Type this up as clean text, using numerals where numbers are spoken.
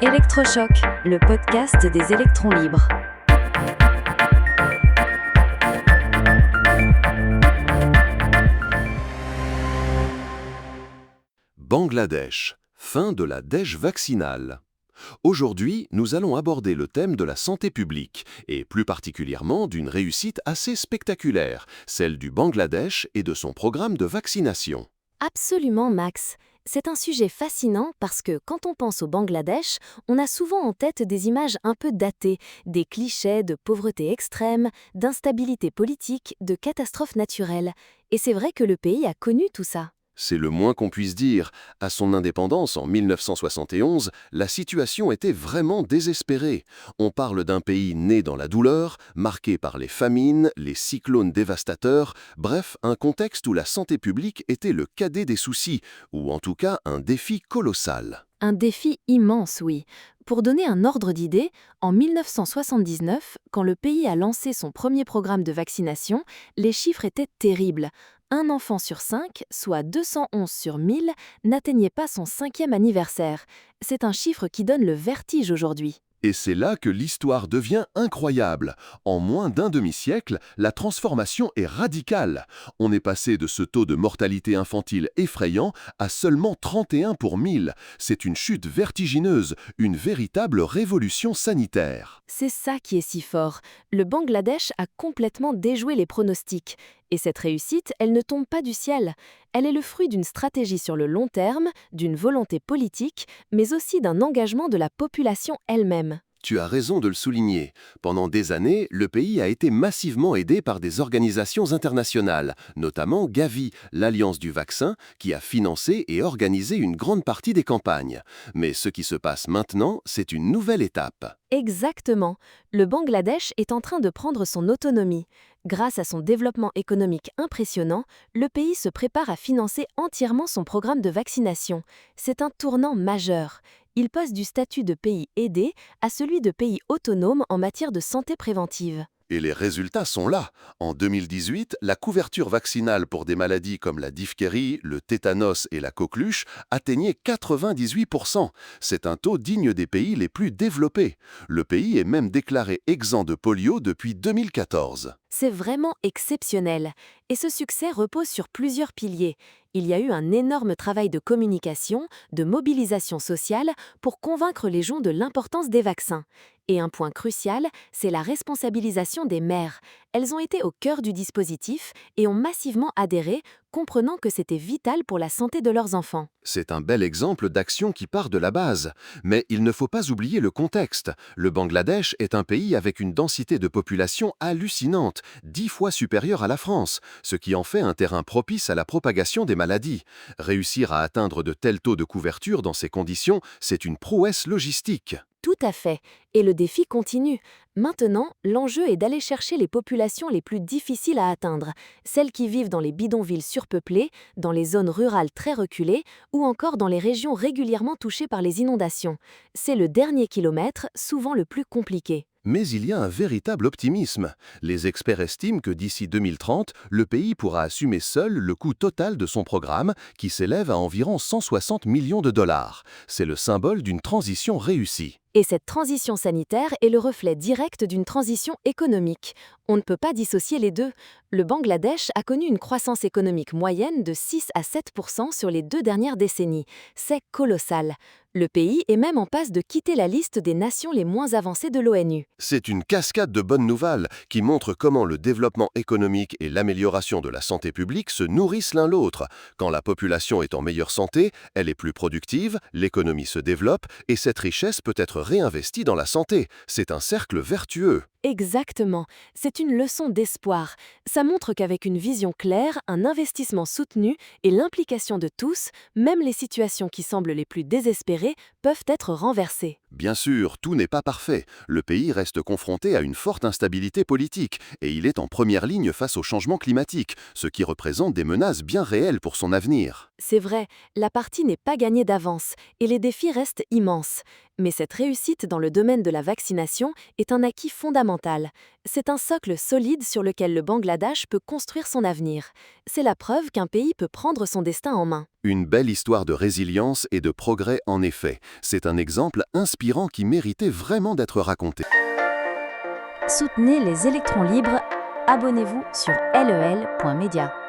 Électrochoc, le podcast des électrons libres. Bangladesh, fin de la dèche vaccinale. Aujourd'hui, nous allons aborder le thème de la santé publique, et plus particulièrement d'une réussite assez spectaculaire, celle du Bangladesh et de son programme de vaccination. Absolument, Max. C'est un sujet fascinant parce que quand on pense au Bangladesh, on a souvent en tête des images un peu datées, des clichés de pauvreté extrême, d'instabilité politique, de catastrophes naturelles. Et c'est vrai que le pays a connu tout ça. C'est le moins qu'on puisse dire. À son indépendance en 1971, la situation était vraiment désespérée. On parle d'un pays né dans la douleur, marqué par les famines, les cyclones dévastateurs, bref, un contexte où la santé publique était le cadet des soucis, ou en tout cas un défi colossal. Un défi immense, oui. Pour donner un ordre d'idée, en 1979, quand le pays a lancé son premier programme de vaccination, les chiffres étaient terribles. Un enfant sur 5, soit 211 sur 1000, n'atteignait pas son 5e anniversaire. C'est un chiffre qui donne le vertige aujourd'hui. Et c'est là que l'histoire devient incroyable. En moins d'un demi-siècle, la transformation est radicale. On est passé de ce taux de mortalité infantile effrayant à seulement 31 pour 1000. C'est une chute vertigineuse, une véritable révolution sanitaire. C'est ça qui est si fort. Le Bangladesh a complètement déjoué les pronostics. Et cette réussite, elle ne tombe pas du ciel. Elle est le fruit d'une stratégie sur le long terme, d'une volonté politique, mais aussi d'un engagement de la population elle-même. Tu as raison de le souligner. Pendant des années, le pays a été massivement aidé par des organisations internationales, notamment Gavi, l'Alliance du vaccin, qui a financé et organisé une grande partie des campagnes. Mais ce qui se passe maintenant, c'est une nouvelle étape. Exactement. Le Bangladesh est en train de prendre son autonomie. Grâce à son développement économique impressionnant, le pays se prépare à financer entièrement son programme de vaccination. C'est un tournant majeur. Il passe du statut de pays aidé à celui de pays autonome en matière de santé préventive. Et les résultats sont là. En 2018, la couverture vaccinale pour des maladies comme la diphtérie, le tétanos et la coqueluche atteignait 98%. C'est un taux digne des pays les plus développés. Le pays est même déclaré exempt de polio depuis 2014. C'est vraiment exceptionnel. Et ce succès repose sur plusieurs piliers. Il y a eu un énorme travail de communication, de mobilisation sociale pour convaincre les gens de l'importance des vaccins. Et un point crucial, c'est la responsabilisation des mères. Elles ont été au cœur du dispositif et ont massivement adhéré, comprenant que c'était vital pour la santé de leurs enfants. C'est un bel exemple d'action qui part de la base. Mais il ne faut pas oublier le contexte. Le Bangladesh est un pays avec une densité de population hallucinante, 10 fois supérieure à la France, ce qui en fait un terrain propice à la propagation des maladies. Réussir à atteindre de tels taux de couverture dans ces conditions, c'est une prouesse logistique. Tout à fait. Et le défi continue. Maintenant, l'enjeu est d'aller chercher les populations les plus difficiles à atteindre, celles qui vivent dans les bidonvilles surpeuplées, dans les zones rurales très reculées ou encore dans les régions régulièrement touchées par les inondations. C'est le dernier kilomètre, souvent le plus compliqué. Mais il y a un véritable optimisme. Les experts estiment que d'ici 2030, le pays pourra assumer seul le coût total de son programme, qui s'élève à environ 160 millions de dollars. C'est le symbole d'une transition réussie. Et cette transition sanitaire est le reflet direct d'une transition économique. On ne peut pas dissocier les deux. Le Bangladesh a connu une croissance économique moyenne de 6 à 7% sur les 2 dernières décennies. C'est colossal. Le pays est même en passe de quitter la liste des nations les moins avancées de l'ONU. C'est une cascade de bonnes nouvelles qui montre comment le développement économique et l'amélioration de la santé publique se nourrissent l'un l'autre. Quand la population est en meilleure santé, elle est plus productive, l'économie se développe et cette richesse peut être réinvestie dans la santé. C'est un cercle vertueux. Exactement. C'est une leçon d'espoir. Ça montre qu'avec une vision claire, un investissement soutenu et l'implication de tous, même les situations qui semblent les plus désespérées peuvent être renversées. Bien sûr, tout n'est pas parfait. Le pays reste confronté à une forte instabilité politique et il est en première ligne face au changement climatique, ce qui représente des menaces bien réelles pour son avenir. C'est vrai, la partie n'est pas gagnée d'avance et les défis restent immenses. Mais cette réussite dans le domaine de la vaccination est un acquis fondamental. C'est un socle solide sur lequel le Bangladesh peut construire son avenir. C'est la preuve qu'un pays peut prendre son destin en main. Une belle histoire de résilience et de progrès en effet. C'est un exemple inspirant qui méritait vraiment d'être raconté. Soutenez les électrons libres. Abonnez-vous sur lel.media.